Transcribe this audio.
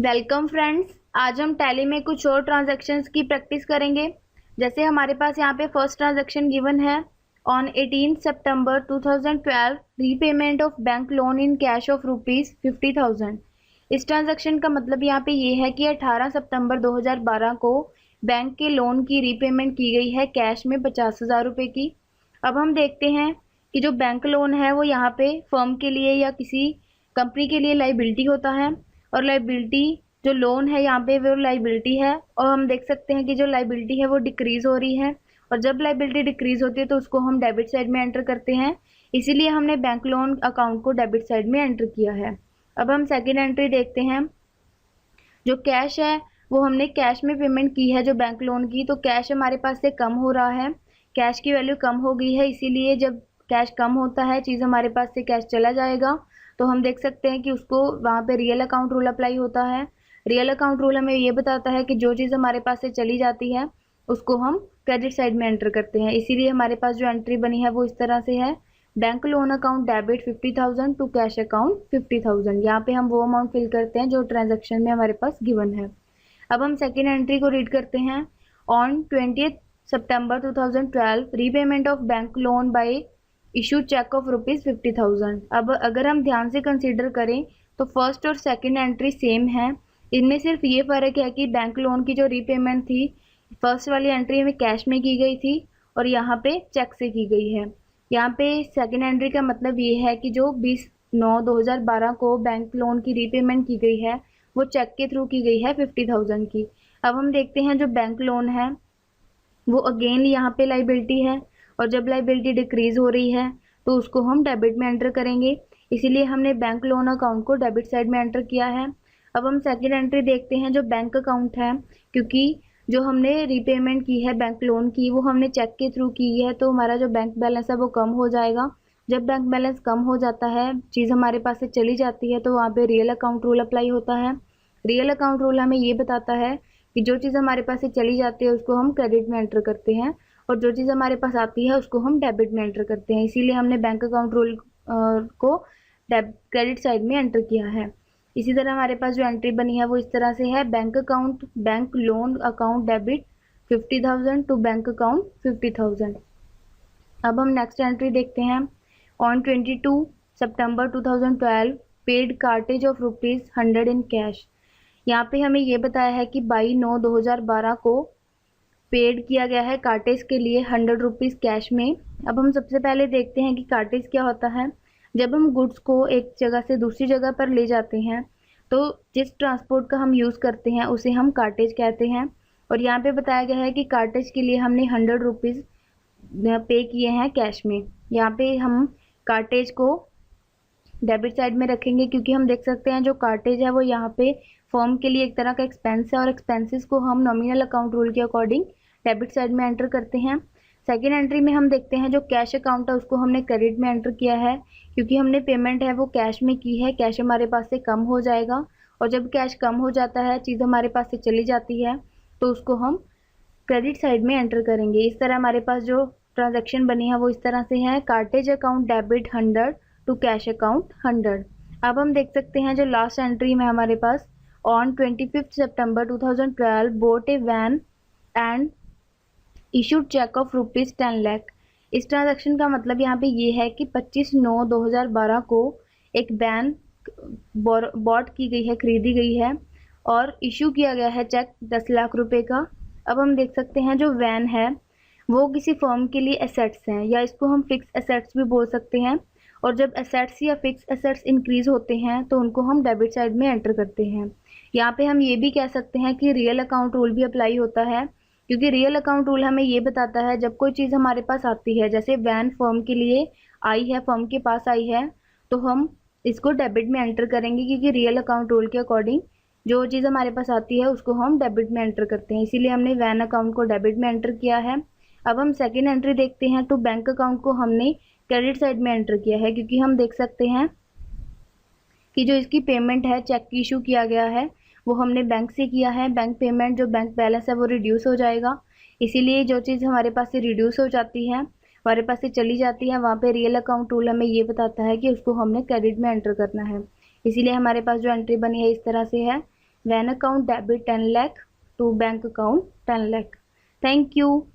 Welcome friends. आज हम tally में कुछ और ट्रांजैक्शंस की प्रैक्टिस करेंगे। जैसे हमारे पास यहाँ पे फर्स्ट ट्रांजैक्शन गिवन है on 18 September 2012 repayment of bank loan in cash of ₹50,000। इस ट्रांजैक्शन का मतलब यहाँ पे ये है कि 18 सितंबर 2012 को बैंक के लोन की रीपेमेंट की गई है कैश में 50,000 रुपये की। अब हम देखते हैं कि जो बैंक लोन है वो यहाँ पे फर्म के लिए या किसी कंपनी के लिए लाइबिलिटी होता है, और लाइबिलिटी जो लोन है यहाँ पे वो लाइबिलिटी है, और हम देख सकते हैं कि जो लाइबिलिटी है वो डिक्रीज हो रही है, और जब लाइबिलिटी डिक्रीज होती है तो उसको हम डेबिट साइड में एंटर करते हैं। इसीलिए हमने बैंक लोन अकाउंट को डेबिट साइड में एंटर किया है। अब हम सेकेंड एंट्री देखते हैं। जो कैश है वो हमने कैश में पेमेंट की है जो बैंक लोन की, तो कैश हमारे पास से कम हो रहा है, कैश की वैल्यू कम हो गई है। इसीलिए जब कैश कम होता है, चीज़ हमारे पास से कैश चला जाएगा, तो हम देख सकते हैं कि उसको वहाँ पे रियल अकाउंट रूल अप्लाई होता है। रियल अकाउंट रूल हमें ये बताता है कि जो चीज़ हमारे पास से चली जाती है उसको हम क्रेडिट साइड में एंटर करते हैं। इसीलिए हमारे पास जो एंट्री बनी है वो इस तरह से है, bank loan account debit 50,000 to cash account 50,000। यहाँ पे हम वो अमाउंट फिल करते हैं जो ट्रांजेक्शन में हमारे पास गिवन है। अब हम सेकेंड एंट्री को रीड करते हैं। ऑन 20 सितंबर 2012 repayment of bank loan by issue cheque of ₹50,000। अब अगर हम ध्यान से कंसीडर करें तो फर्स्ट और सेकंड एंट्री सेम है। इनमें सिर्फ ये फ़र्क है कि बैंक लोन की जो रीपेमेंट थी फर्स्ट वाली एंट्री में कैश में की गई थी और यहाँ पे चेक से की गई है। यहाँ पे सेकंड एंट्री का मतलब ये है कि जो 20/9/2012 को बैंक लोन की रीपेमेंट की गई है वो चेक के थ्रू की गई है 50,000 की। अब हम देखते हैं जो बैंक लोन है वो अगेन यहाँ पे लाइबिलिटी है, और जब लाइबिलिटी डिक्रीज हो रही है तो उसको हम डेबिट में एंटर करेंगे। इसीलिए हमने बैंक लोन अकाउंट को डेबिट साइड में एंटर किया है। अब हम सेकंड एंट्री देखते हैं जो बैंक अकाउंट है, क्योंकि जो हमने रीपेमेंट की है बैंक लोन की वो हमने चेक के थ्रू की है, तो हमारा जो बैंक बैलेंस है वो कम हो जाएगा। जब बैंक बैलेंस कम हो जाता है, चीज़ हमारे पास से चली जाती है, तो वहाँ पे रियल अकाउंट रूल अप्लाई होता है। रियल अकाउंट रूल हमें ये बताता है कि जो चीज़ हमारे पास से चली जाती है उसको हम क्रेडिट में एंटर करते हैं, और जो चीज़ हमारे पास आती है उसको हम डेबिट में एंटर करते हैं। इसीलिए हमने बैंक अकाउंट रूल को क्रेडिट साइड में एंटर किया है। इसी तरह हमारे पास जो एंट्री बनी है वो इस तरह से है, bank account bank loan account debit 50,000 to bank account 50,000। अब हम नेक्स्ट एंट्री देखते हैं। ऑन 22 सितंबर 2012 paid cartage of ₹100 in cash. यहाँ पे हमें ये बताया है कि 22/9/2012 को पेड किया गया है कार्टेज के लिए 100 रुपीज़ कैश में। अब हम सबसे पहले देखते हैं कि कार्टेज क्या होता है। जब हम गुड्स को एक जगह से दूसरी जगह पर ले जाते हैं तो जिस ट्रांसपोर्ट का हम यूज़ करते हैं उसे हम कार्टेज कहते हैं, और यहाँ पे बताया गया है कि कार्टेज के लिए हमने 100 रुपीज़ पे किए हैं कैश में। यहाँ पे हम कार्टेज को डेबिट साइड में रखेंगे, क्योंकि हम देख सकते हैं जो कार्टेज है वो यहाँ पे फर्म के लिए एक तरह का एक्सपेंस है, और एक्सपेंसेस को हम नॉमिनल अकाउंट रूल के अकॉर्डिंग डेबिट साइड में एंटर करते हैं। सेकेंड एंट्री में हम देखते हैं जो कैश अकाउंट है उसको हमने क्रेडिट में एंटर किया है, क्योंकि हमने पेमेंट है वो कैश में की है, कैश हमारे पास से कम हो जाएगा, और जब कैश कम हो जाता है, चीज़ हमारे पास से चली जाती है, तो उसको हम क्रेडिट साइड में एंटर करेंगे। इस तरह हमारे पास जो ट्रांजेक्शन बनी है वो इस तरह से है, cartage account debit 100 to cash account 100। अब हम देख सकते हैं जो लास्ट एंट्री में हमारे पास ऑन 25 सितंबर 2012 bought a van and issued cheque of ₹10 lakh. इस ट्रांजैक्शन का मतलब यहाँ पे ये है कि 25/9/2012 को एक वैन बॉट की गई है, खरीदी गई है, और इशू किया गया है चेक 10 लाख रुपए का। अब हम देख सकते हैं जो वैन है वो किसी फर्म के लिए एसेट्स हैं, या इसको हम फिक्स एसेट्स भी बोल सकते हैं, और जब एसेट्स या फिक्स एसेट्स इंक्रीज होते हैं तो उनको हम डेबिट साइड में एंटर करते हैं। यहाँ पे हम ये भी कह सकते हैं कि रियल अकाउंट रूल भी अप्लाई होता है, क्योंकि रियल अकाउंट रूल हमें ये बताता है जब कोई चीज़ हमारे पास आती है, जैसे वैन फर्म के लिए आई है, फर्म के पास आई है, तो हम इसको डेबिट में एंटर करेंगे, क्योंकि रियल अकाउंट रूल के अकॉर्डिंग जो चीज़ हमारे पास आती है उसको हम डेबिट में एंटर करते हैं। इसीलिए हमने वैन अकाउंट को डेबिट में एंटर किया है। अब हम सेकेंड एंट्री देखते हैं, तो बैंक अकाउंट को हमने क्रेडिट साइड में एंटर किया है, क्योंकि हम देख सकते हैं कि जो इसकी पेमेंट है, चेक की इशू किया गया है, वो हमने बैंक से किया है। बैंक पेमेंट जो बैंक बैलेंस है वो रिड्यूस हो जाएगा, इसीलिए जो चीज़ हमारे पास से रिड्यूस हो जाती है, हमारे पास से चली जाती है, वहाँ पे रियल अकाउंट रूल हमें ये बताता है कि उसको हमने क्रेडिट में एंटर करना है। इसीलिए हमारे पास जो एंट्री बनी है इस तरह से है, When account debit 10 lakh to bank account 10 lakh. Thank you.